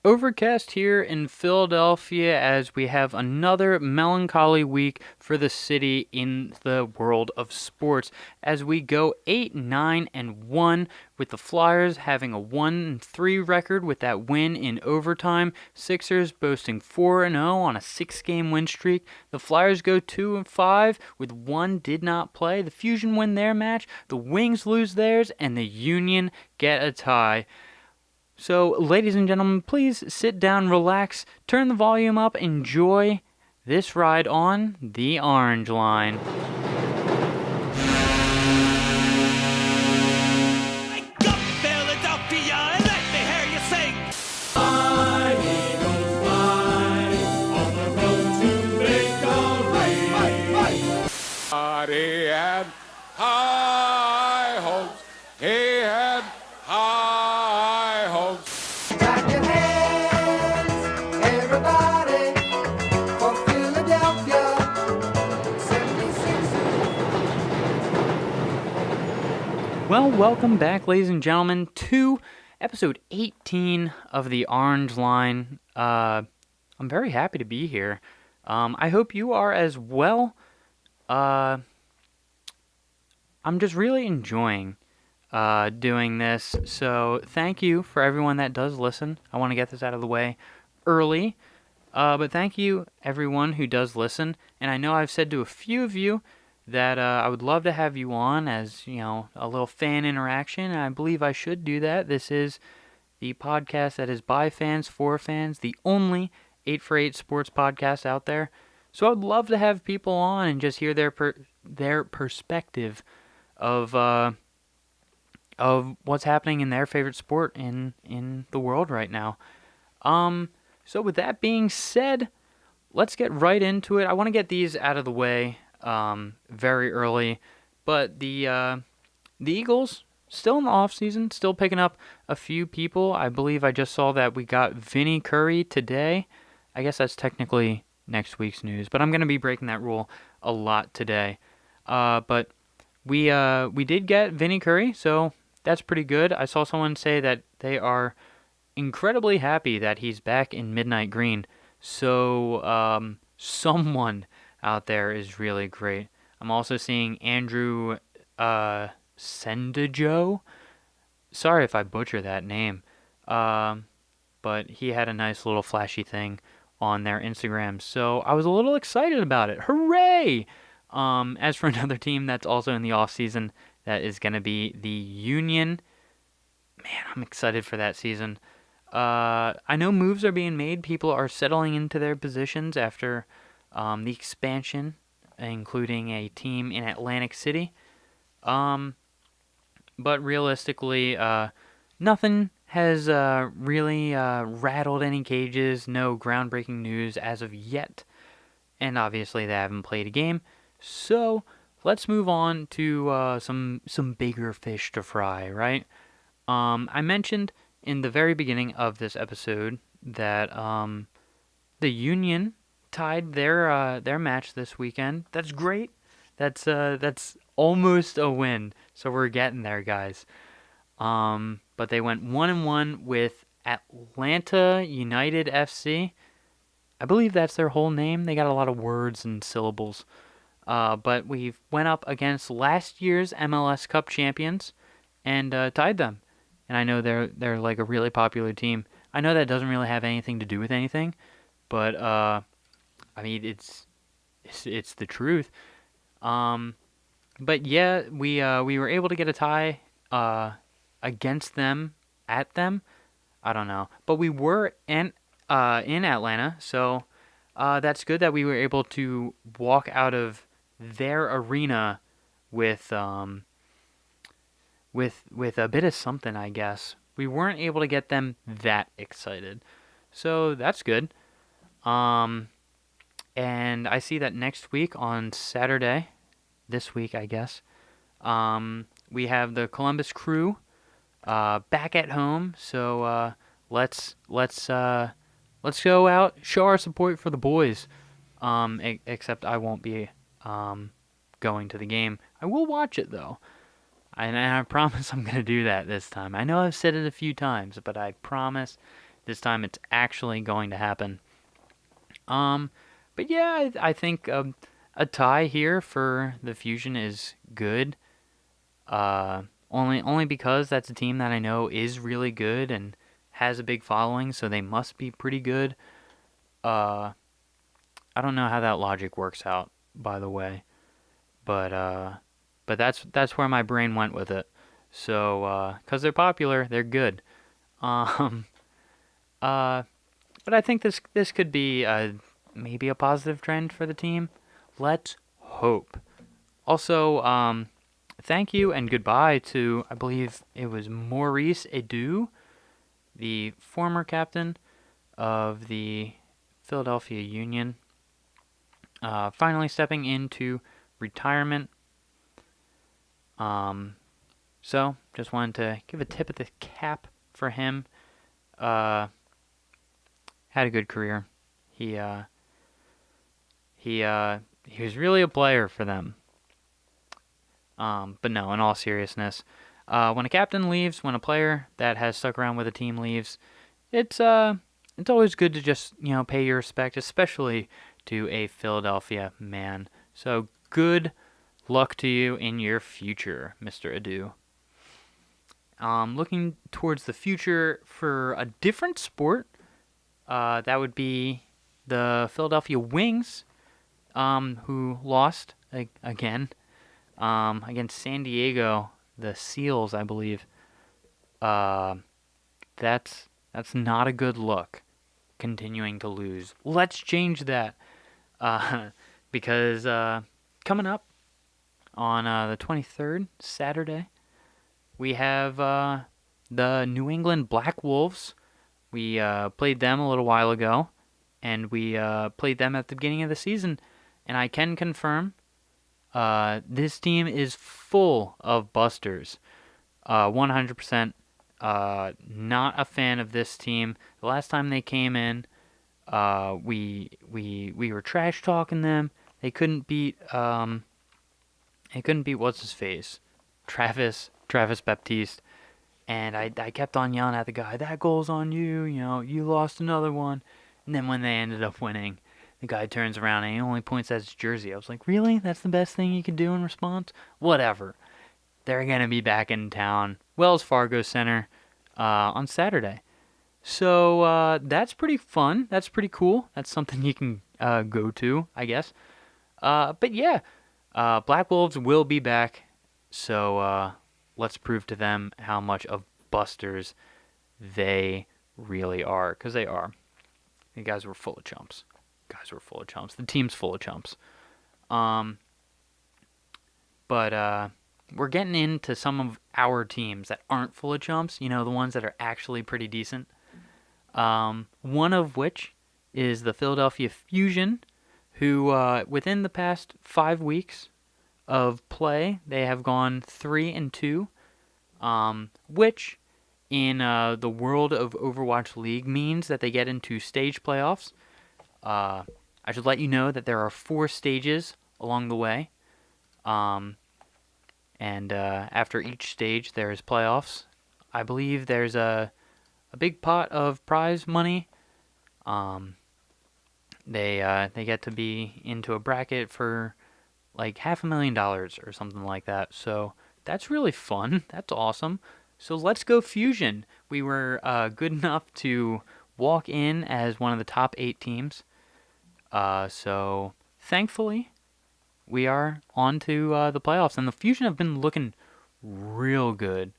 Overcast here in Philadelphia as we have another melancholy week for the city in the world of sports as we go 8-9-1 with the Flyers having a 1-3 record with that win in overtime. Sixers boasting 4-0 on a 6-game win streak. The Flyers go 2-5 with one did not play. The Fusion win their match, the Wings lose theirs, and the Union get a tie. So, ladies and gentlemen, please sit down, relax, turn the volume up, enjoy this ride on the Orange Line. Wake up, Philadelphia, and let me hear you sing. Fly, Eagles, fly, on the road to victory. He had high hopes. He had high hopes. Clap your hands, everybody, for Philadelphia 76ers. Well, welcome back, ladies and gentlemen, to episode 18 of the Orange Line. I'm very happy to be here. I hope you are as well. I'm just really enjoying doing this, so thank you for everyone that does listen. I want to get this out of the way early, but thank you everyone who does listen, and I know I've said to a few of you that I would love to have you on as, you know, a little fan interaction, and I believe I should do that. This is the podcast that is by fans, for fans, the only 8for8 sports podcast out there, so I'd love to have people on and just hear their perspective of what's happening in their favorite sport in the world right now. So with that being said, let's get right into it. I want to get these out of the way very early, but the Eagles still in the off season, still picking up a few people. I believe I just saw that we got Vinny Curry today. I guess that's technically next week's news, but I'm going to be breaking that rule a lot today. But we did get Vinny Curry, so that's pretty good. I saw someone say that they are incredibly happy that he's back in Midnight Green. So someone out there is really great. I'm also seeing Andrew Sendejo. Sorry if I butcher that name. But he had a nice little flashy thing on their Instagram. So I was a little excited about it. Hooray! As for another team that's also in the offseason, that is going to be the Union. Man, I'm excited for that season. I know moves are being made. People are settling into their positions after the expansion, including a team in Atlantic City. But realistically, nothing has really rattled any cages. No groundbreaking news as of yet. And obviously they haven't played a game. So let's move on to some bigger fish to fry, right? I mentioned in the very beginning of this episode that the Union tied their match this weekend. That's great. That's almost a win. So we're getting there, guys. But they went 1-1 with Atlanta United FC. I believe that's their whole name. They got a lot of words and syllables. But we went up against last year's MLS Cup champions and tied them. And I know they're like a really popular team. I know that doesn't really have anything to do with anything, but I mean it's the truth. But yeah, we were able to get a tie against them at them. I don't know, but we were in Atlanta, so that's good that we were able to walk out of their arena with a bit of something, I guess. We weren't able to get them that excited, so that's good. And I see that next week on Saturday, this week I guess, we have the Columbus Crew back at home. So let's go out, show our support for the boys. Except I won't be going to the game. I will watch it though. And I promise I'm going to do that this time. I know I've said it a few times, but I promise This time it's actually going to happen. But yeah, I think a tie here for the Fusion is good. Only because that's a team that I know is really good and has a big following, so they must be pretty good. I don't know how that logic works out, by the way, but that's where my brain went with it. So, 'cause they're popular, they're good. Um, uh, but I think this could be maybe a positive trend for the team. Let's hope. Also, thank you and goodbye to, I believe it was Maurice Edu, the former captain of the Philadelphia Union, finally stepping into retirement. So just wanted to give a tip of the cap for him. Had a good career. He was really a player for them. But no, in all seriousness, when a captain leaves, when a player that has stuck around with a team leaves, it's always good to just pay your respect, especially to a Philadelphia man. So good luck to you in your future, Mr. Adu. Looking towards the future for a different sport, that would be the Philadelphia Wings, who lost again against San Diego, the Seals, I believe. That's not a good look. Continuing to lose. Let's change that, because coming up on the 23rd, Saturday, we have the New England Black Wolves. We played them a little while ago, and we played them at the beginning of the season. And I can confirm this team is full of busters. 100%. Not a fan of this team. The last time they came in, we were trash talking them. They couldn't beat what's his face, Travis Baptiste, and I kept on yelling at the guy, that goal's on you. You lost another one. And then when they ended up winning, the guy turns around and he only points at his jersey. I was like, really? That's the best thing you could do in response? Whatever. They're going to be back in town, Wells Fargo Center, on Saturday. So that's pretty fun. That's pretty cool. That's something you can go to, I guess. But yeah, Black Wolves will be back. So let's prove to them how much of busters they really are. Because they are. You guys were full of chumps. The team's full of chumps. But we're getting into some of our teams that aren't full of chumps. The ones that are actually pretty decent. One of which is the Philadelphia Fusion, who within the past 5 weeks of play, they have gone 3-2, which in the world of Overwatch League means that they get into stage playoffs. I should let you know that there are 4 stages along the way. And after each stage, there's playoffs. I believe there's a big pot of prize money. They get to be into a bracket for like $500,000 or something like that. So that's really fun. That's awesome. So let's go Fusion. We were good enough to walk in as one of the top 8 teams. So thankfully, we are on to the playoffs, and the Fusion have been looking real good.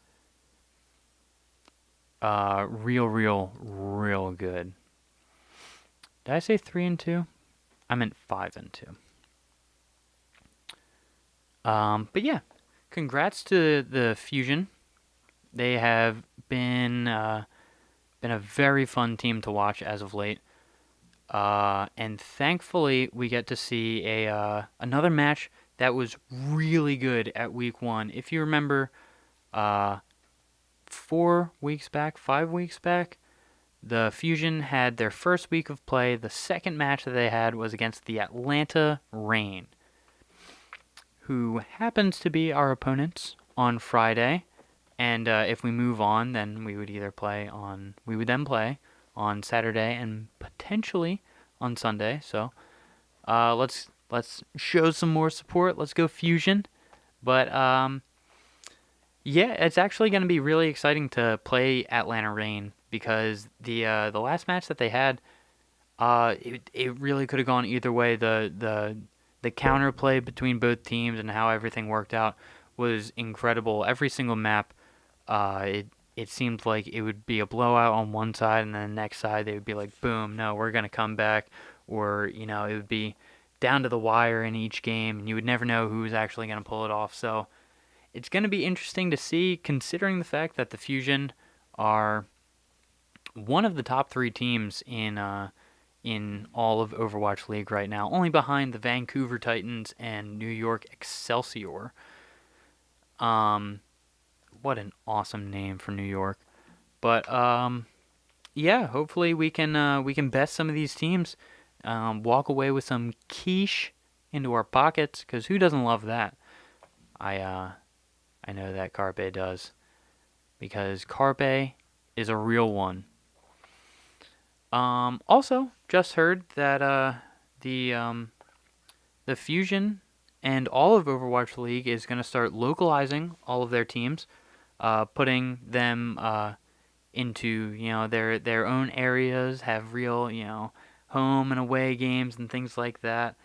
Real good. Did I say 3-2? I meant 5-2. But yeah, congrats to the Fusion. They have been a very fun team to watch as of late. And thankfully, we get to see another match that was really good at week 1. If you remember, 5 weeks back, the Fusion had their first week of play. The second match that they had was against the Atlanta Reign, who happens to be our opponents on Friday. And if we move on, then we would then play on Saturday and potentially on Sunday. So let's show some more support. Let's go Fusion. But yeah, it's actually going to be really exciting to play Atlanta Reign because the last match that they had, it really could have gone either way. The counterplay between both teams and how everything worked out was incredible. Every single map, it seemed like it would be a blowout on one side, and then the next side they would be like, boom, no, we're gonna come back, or it would be down to the wire in each game, and you would never know who was actually gonna pull it off. So it's gonna be interesting to see, considering the fact that the Fusion are one of the top 3 teams in all of Overwatch League right now, only behind the Vancouver Titans and New York Excelsior. What an awesome name for New York. But yeah, hopefully we can best some of these teams, walk away with some quiche into our pockets, because who doesn't love that? I know that Carpe does, because Carpe is a real one. Also, just heard that the Fusion and all of Overwatch League is going to start localizing all of their teams, putting them into their own areas, have real home and away games and things like that.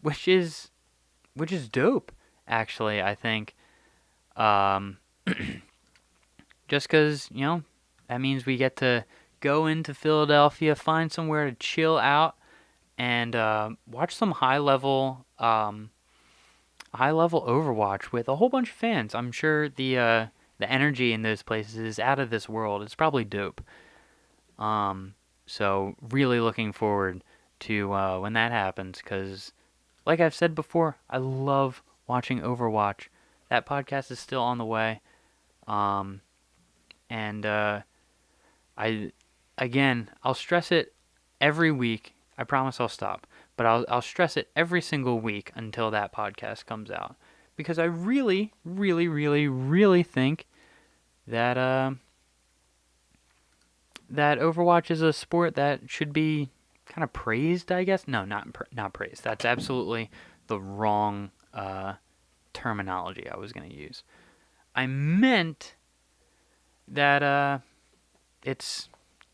Which is dope, actually. I think, just because that means we get to go into Philadelphia, find somewhere to chill out, and watch some high level Overwatch with a whole bunch of fans. I'm sure the energy in those places is out of this world. It's probably dope. So really looking forward to when that happens, because like I've said before, I love watching Overwatch. That podcast is still on the way. And I'll stress it every week. I promise I'll stop, but I'll stress it every single week until that podcast comes out, because I really, really, really, really think that that Overwatch is a sport that should be kind of praised, I guess. No, not praised. That's absolutely the wrong terminology I was going to use. I meant that it's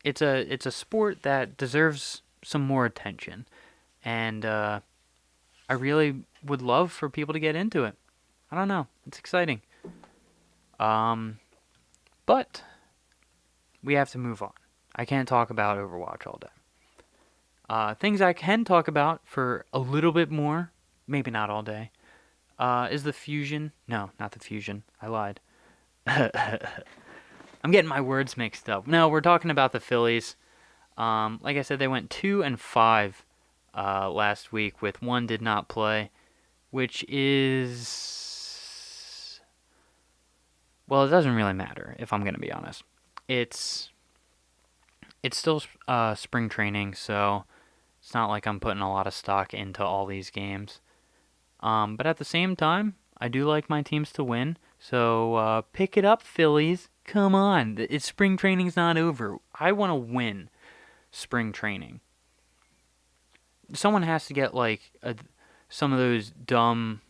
a sport that deserves some more attention, and I really would love for people to get into it. I don't know, it's exciting. But we have to move on. I can't talk about Overwatch all day. Things I can talk about for a little bit more, maybe not all day, is the Fusion. No, not the Fusion. I lied. I'm getting my words mixed up. No, we're talking about the Phillies. Like I said, they went 2-5 last week, with one did not play, which is, well, it doesn't really matter, if I'm going to be honest. It's still spring training, so it's not like I'm putting a lot of stock into all these games. But at the same time, I do like my teams to win, so pick it up, Phillies. Come on, spring training's not over. I want to win spring training. Someone has to get some of those dumb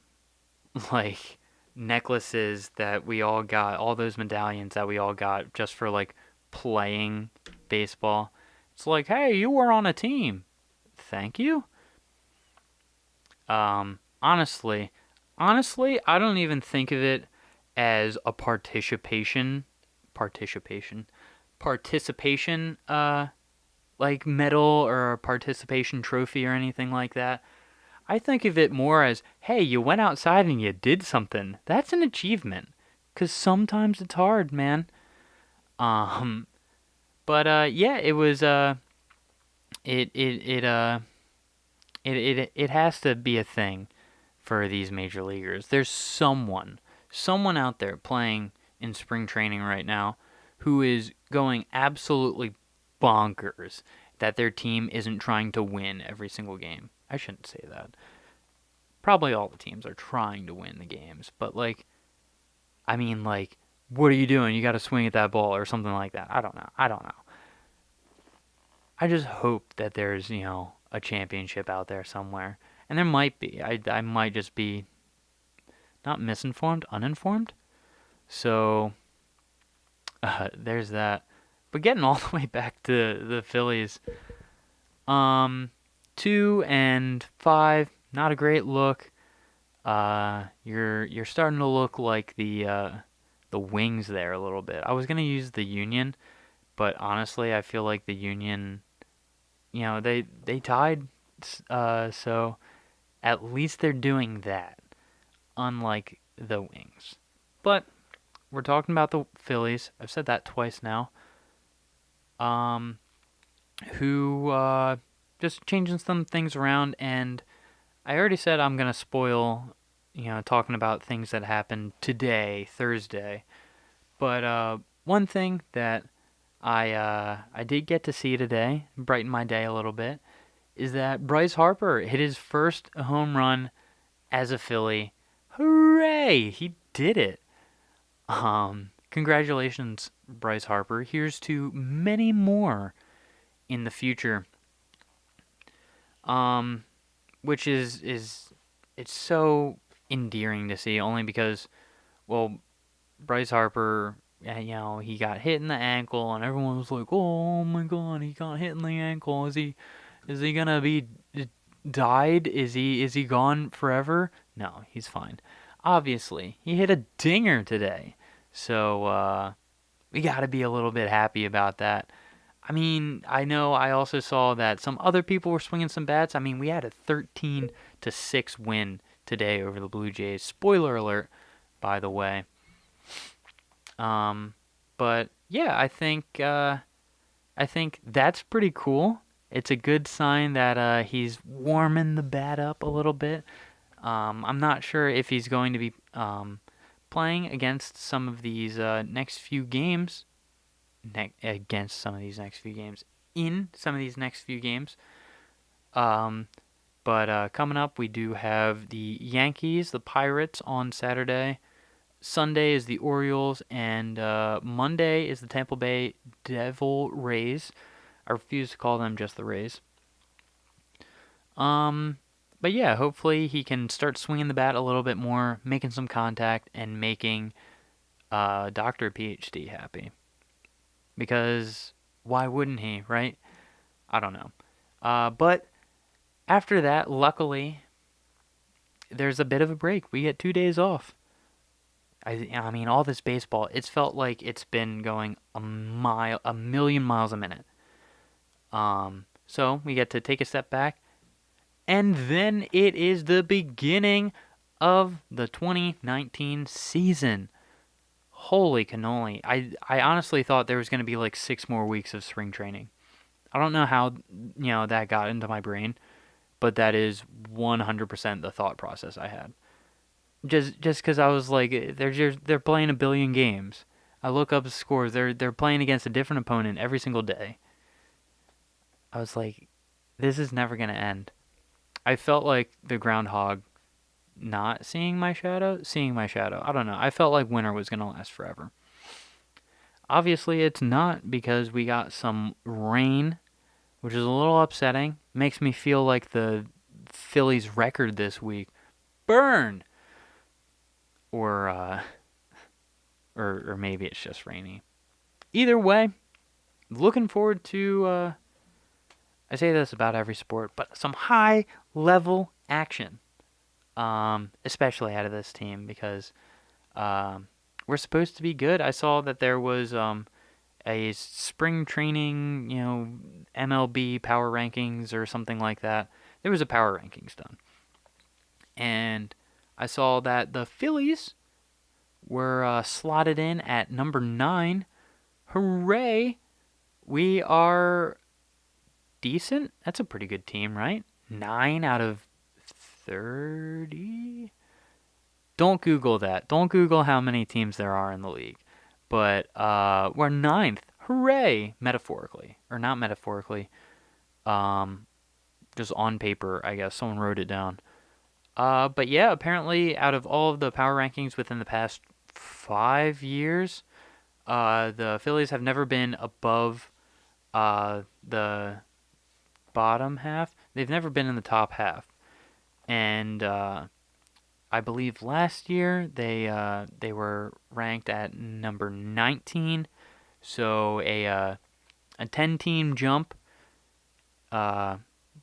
necklaces that we all got, all those medallions that we all got just for playing baseball. It's like, hey, you were on a team. Thank you. Honestly, I don't even think of it as a participation medal or a participation trophy or anything like that. I think of it more as, hey, you went outside and you did something. That's an achievement, because sometimes it's hard, man. But yeah, it was it has to be a thing for these major leaguers. There's someone out there playing in spring training right now who is going absolutely bonkers that their team isn't trying to win every single game. I shouldn't say that. Probably all the teams are trying to win the games, but what are you doing? You got to swing at that ball or something like that. I don't know. I just hope that there's, a championship out there somewhere. And there might be. I might just be not misinformed, uninformed. So, there's that. But getting all the way back to the Phillies, 2-5, not a great look. You're starting to look like the Wings there a little bit. I was gonna use the Union, but honestly, I feel like the Union, they tied, so at least they're doing that, unlike the Wings. But we're talking about the Phillies. I've said that twice now. Um, who just changing some things around, and I already said I'm gonna spoil, talking about things that happened today, Thursday. But one thing that I did get to see today, brighten my day a little bit, is that Bryce Harper hit his first home run as a Philly. Hooray! He did it. Congratulations, Bryce Harper. Here's to many more in the future. Which is it's so endearing to see, only because, well, Bryce Harper, he got hit in the ankle, and everyone was like, "Oh my God, he got hit in the ankle. Is he gonna be died? Is he gone forever?" No, he's fine. Obviously, he hit a dinger today, so we gotta be a little bit happy about that. I mean, I know I also saw that some other people were swinging some bats. I mean, we had a 13-6 win today over the Blue Jays. Spoiler alert, by the way. But yeah, I think that's pretty cool. It's a good sign that he's warming the bat up a little bit. I'm not sure if he's going to be playing against some of these next few games. Against some of these next few games. In some of these next few games. But coming up, we do have the Yankees, the Pirates on Saturday. Sunday is the Orioles, and Monday is the Tampa Bay Devil Rays. I refuse to call them just the Rays. But yeah, hopefully he can start swinging the bat a little bit more, making some contact, and making Docter Ph.D. happy. Because why wouldn't he, right? I don't know. But after that, luckily, there's a bit of a break. We get 2 days off. I mean, all this baseball, it's felt like it's been going a million miles a minute. So we get to take a step back, and then it is the beginning of the 2019 season. Holy cannoli. I honestly thought there was going to be like 6 more weeks of spring training. I don't know how, that got into my brain, but that is 100% the thought process I had. Just because I was like, they're playing a billion games. I look up the scores. They're playing against a different opponent every single day. I was like, this is never gonna end. I felt like the groundhog not seeing my shadow. I don't know. I felt like winter was gonna last forever. Obviously, it's not, because we got some rain, which is a little upsetting. Makes me feel like the Phillies' record this week. Burn! Or maybe it's just rainy. Either way, looking forward to, I say this about every sport, but some high-level action, especially out of this team, because we're supposed to be good. I saw that there was a spring training, MLB power rankings or something like that. There was a power rankings done. And I saw that the Phillies were slotted in at number 9. Hooray! We are decent. That's a pretty good team, right? 9 out of 30? Don't Google that. Don't Google how many teams there are in the league. But we're 9th. Hooray! Metaphorically. Or not metaphorically. Just on paper, I guess. Someone wrote it down. But yeah, apparently out of all of the power rankings within the past 5 years, the Phillies have never been above the bottom half. They've never been in the top half. And I believe last year they were ranked at number 19. So a 10-team jump,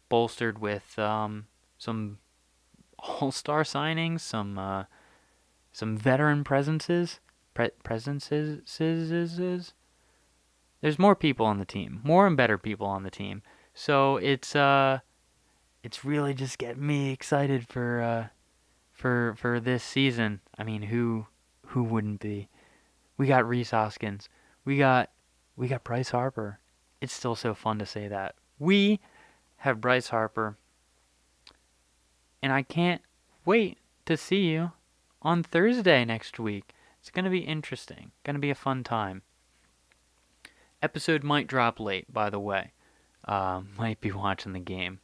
bolstered with some all-star signings, some veteran presences. There's more people on the team, more and better people on the team. So it's really just getting me excited for this season. I mean, who wouldn't be? We got Reese Hoskins. We got Bryce Harper. It's still so fun to say that. We have Bryce Harper, and I can't wait to see you on Thursday next week. It's going to be interesting. Going to be a fun time. Episode might drop late, by the way. Might be watching the game.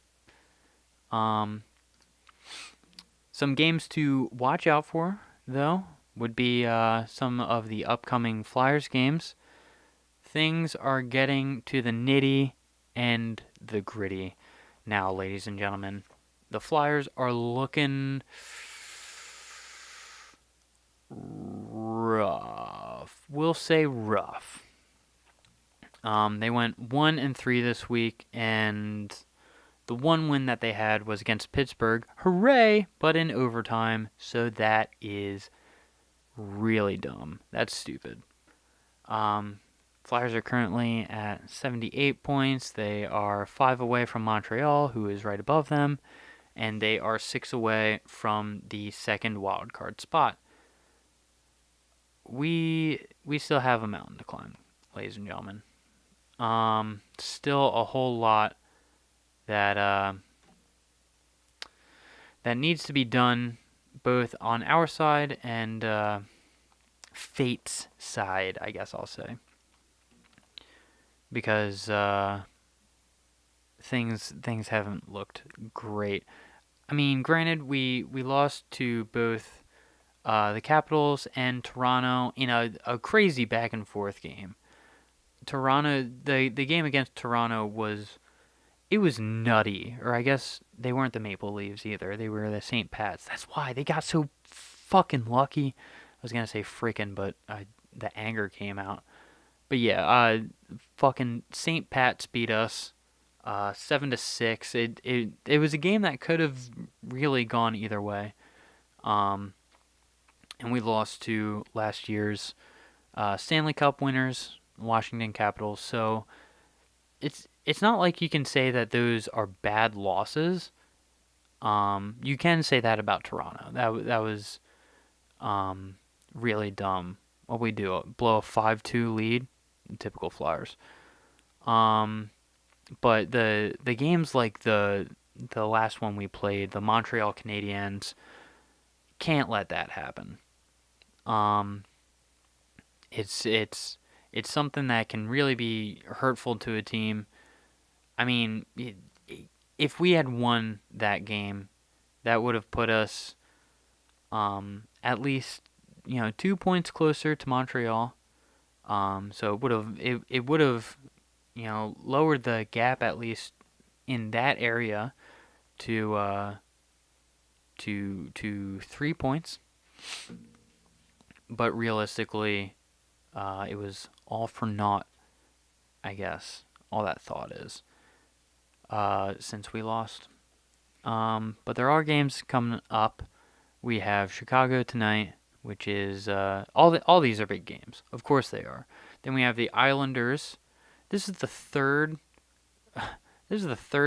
Some games to watch out for, though, would be some of the upcoming Flyers games. Things are getting to the nitty and the gritty now, ladies and gentlemen. The Flyers are looking rough. We'll say rough. They went 1-3 this week, and the one win that they had was against Pittsburgh. Hooray! But in overtime, so that is really dumb. That's stupid. Flyers are currently at 78 points. They are 5 away from Montreal, who is right above them, and they are 6 away from the second wildcard spot. We still have a mountain to climb, ladies and gentlemen. Still a whole lot that needs to be done, both on our side and fate's side, I guess I'll say, because things haven't looked great. I mean, granted, we lost to both the Capitals and Toronto in a crazy back and forth game. Toronto, the game against Toronto was nutty, or I guess they weren't the Maple Leafs either. They were the St. Pats. That's why they got so fucking lucky. I was gonna say freaking, but the anger came out. But yeah, fucking St. Pat's beat us 7-6. It was a game that could have really gone either way. And we lost to last year's Stanley Cup winners, Washington Capitals. So it's not like you can say that those are bad losses. You can say that about Toronto. That was really dumb. What we do, blow a 5-2 lead, typical Flyers. But the games like the last one we played, the Montreal Canadiens, can't let that happen. It's something that can really be hurtful to a team. I mean, if we had won that game, that would have put us at least 2 points closer to Montreal. So it would have lowered the gap at least in that area to 3 points. But realistically, it was all for naught, I guess. All that thought is, since we lost. But there are games coming up. We have Chicago tonight, which is all these are big games. Of course they are. Then we have the Islanders. This is the third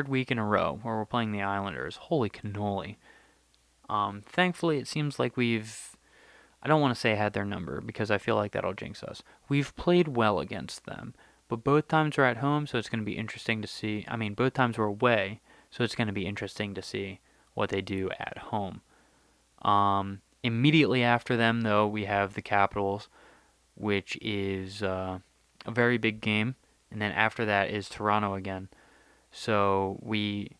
week in a row where we're playing the Islanders. Holy cannoli. Thankfully, it seems like I don't want to say had their number because I feel like that'll jinx us. We've played well against them, but both times we're at home, so it's going to be interesting to see. I mean, both times we're away, so it's going to be interesting to see what they do at home. Immediately after them, though, we have the Capitals, which is a very big game, and then after that is Toronto again. So we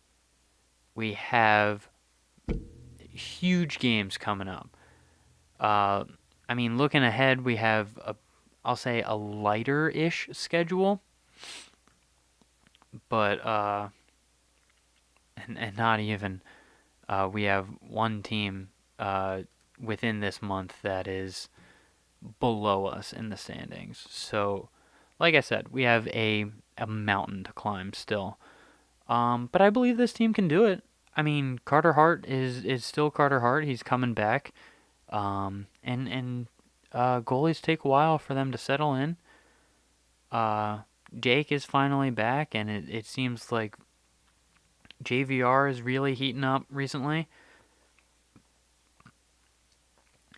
have huge games coming up. I mean, looking ahead, we have I'll say a lighter-ish schedule, but and not even. We have one team within this month that is below us in the standings. So, like I said, we have a mountain to climb still. But I believe this team can do it. I mean, Carter Hart is still Carter Hart. He's coming back. And goalies take a while for them to settle in. Jake is finally back, and it seems like JVR is really heating up recently.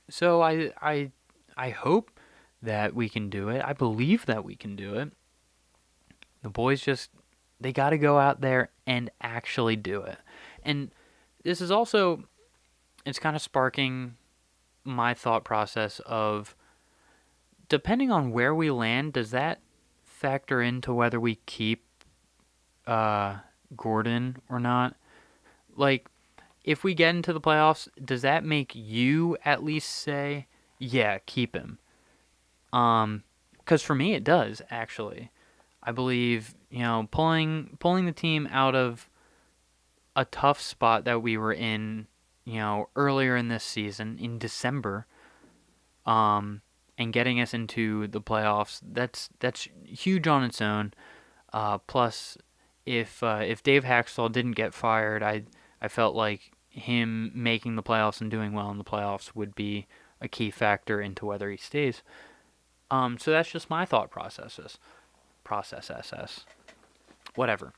So I hope that we can do it. I believe that we can do it. The boys just they got to go out there and actually do it. And this is also it's kind of sparking my thought process of depending on where we land, does that factor into whether we keep Gordon or not? Like, if we get into the playoffs, does that make you at least say, yeah, keep him? Because for me, it does actually. I believe pulling the team out of a tough spot that we were in, earlier in this season in December, and getting us into the playoffs. That's huge on its own. Plus, if Dave Haxtell didn't get fired, I felt like him making the playoffs and doing well in the playoffs would be a key factor into whether he stays. So that's just my thought processes. Process SS. Whatever.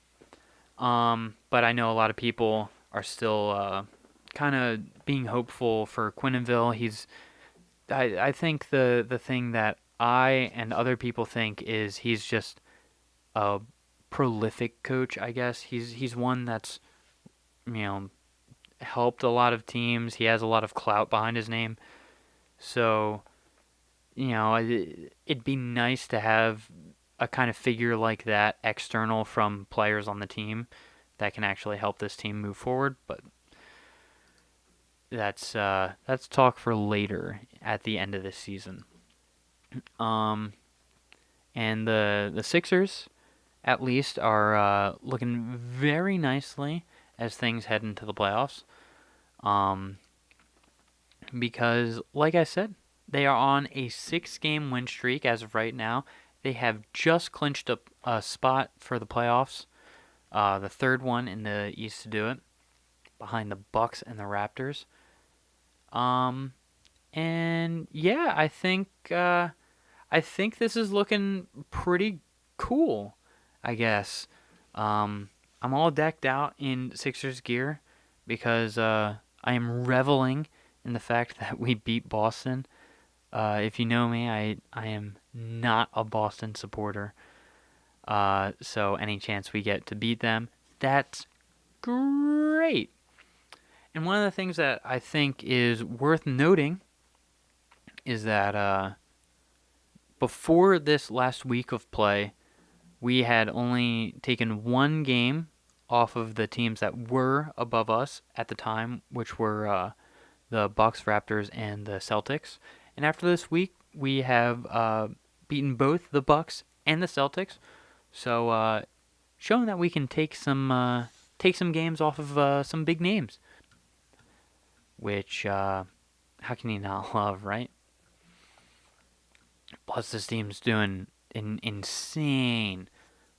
But I know a lot of people are still kind of being hopeful for Quinnenville. I think the thing that I and other people think is he's just a prolific coach, I guess. He's one that's, helped a lot of teams. He has a lot of clout behind his name. So, it'd be nice to have a kind of figure like that external from players on the team that can actually help this team move forward, but that's talk for later at the end of this season. And the Sixers at least are looking very nicely as things head into the playoffs. Because like I said, they are on a 6-game win streak as of right now. They have just clinched a spot for the playoffs, the third one in the East to do it, behind the Bucks and the Raptors. And yeah, I think this is looking pretty cool, I guess. I'm all decked out in Sixers gear because I am reveling in the fact that we beat Boston. If you know me, I am not a Boston supporter. So any chance we get to beat them, that's great. And one of the things that I think is worth noting is that before this last week of play, we had only taken one game off of the teams that were above us at the time, which were the Bucks, Raptors, and the Celtics. And after this week, we have beaten both the Bucks and the Celtics, so showing that we can take some games off of some big names, which how can you not love, right? Plus, this team's doing insane.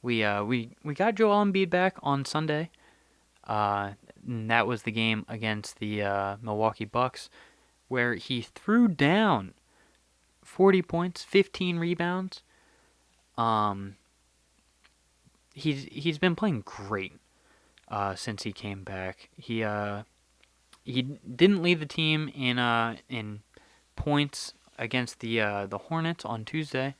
We got Joel Embiid back on Sunday. And that was the game against the Milwaukee Bucks, where he threw down 40 points, 15 rebounds. He's been playing great since he came back. He didn't lead the team in points against the Hornets on Tuesday,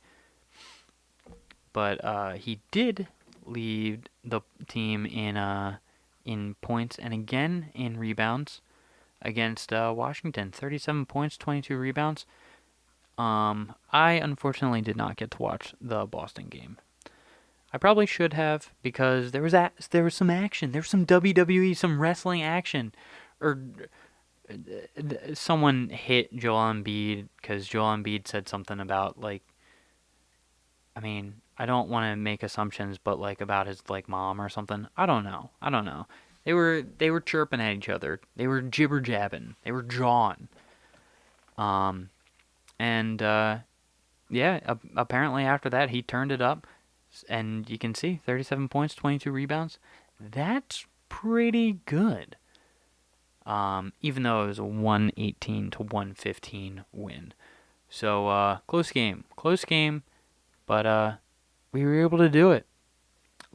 but he did lead the team in points and again in rebounds against Washington. 37 points, 22 rebounds. I unfortunately did not get to watch the Boston game. I probably should have because there was some action. There was some WWE, some wrestling action, or someone hit Joel Embiid because Joel Embiid said something about I mean, I don't want to make assumptions, but about his mom or something. I don't know. They were chirping at each other. They were jibber jabbing. They were jawing. And yeah, apparently after that he turned it up, and you can see 37 points, 22 rebounds. That's pretty good. Even though it was a 118 to 115 win. So close game, but we were able to do it.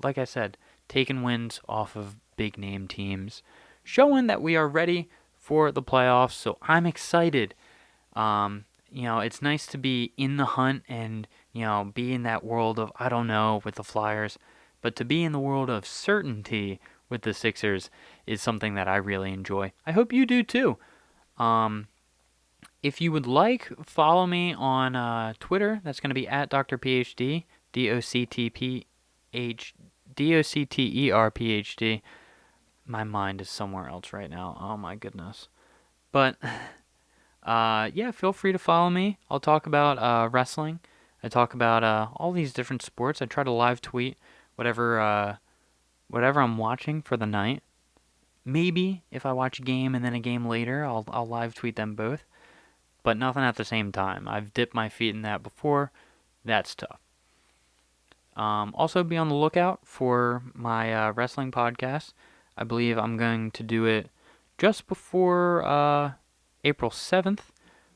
Like I said, taking wins off of big name teams, showing that we are ready for the playoffs. So I'm excited. It's nice to be in the hunt and, be in that world of, I don't know, with the Flyers. But to be in the world of certainty with the Sixers is something that I really enjoy. I hope you do too. If you would like, follow me on Twitter. That's going to be at Docter PhD, DocterPhD. My mind is somewhere else right now. Oh my goodness. But yeah, feel free to follow me. I'll talk about wrestling. I talk about all these different sports. I try to live tweet whatever I'm watching for the night. Maybe if I watch a game and then a game later, I'll live tweet them both. But nothing at the same time. I've dipped my feet in that before. That's tough. Also, be on the lookout for my wrestling podcast. I believe I'm going to do it just before April 7th,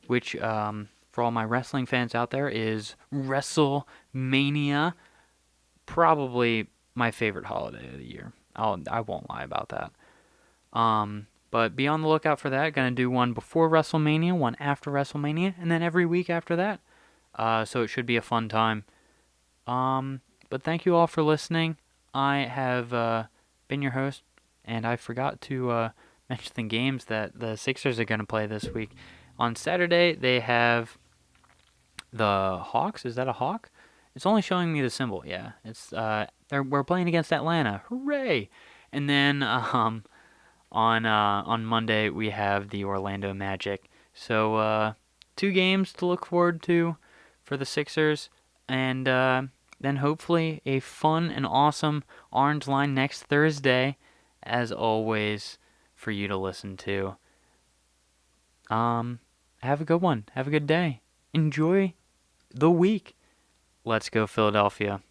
which, for all my wrestling fans out there, is WrestleMania. Probably my favorite holiday of the year. I won't lie about that. But be on the lookout for that. Gonna do one before WrestleMania, one after WrestleMania, and then every week after that. So it should be a fun time. But thank you all for listening. I have been your host, and I forgot to mention the games that the Sixers are going to play this week. On Saturday, they have the Hawks. Is that a hawk? It's only showing me the symbol. Yeah, it's we're playing against Atlanta. Hooray! And then on Monday we have the Orlando Magic. So 2 games to look forward to for the Sixers, and then hopefully a fun and awesome Orange Line next Thursday, as always, for you to listen to. Have a good one. Have a good day. Enjoy the week. Let's go, Philadelphia.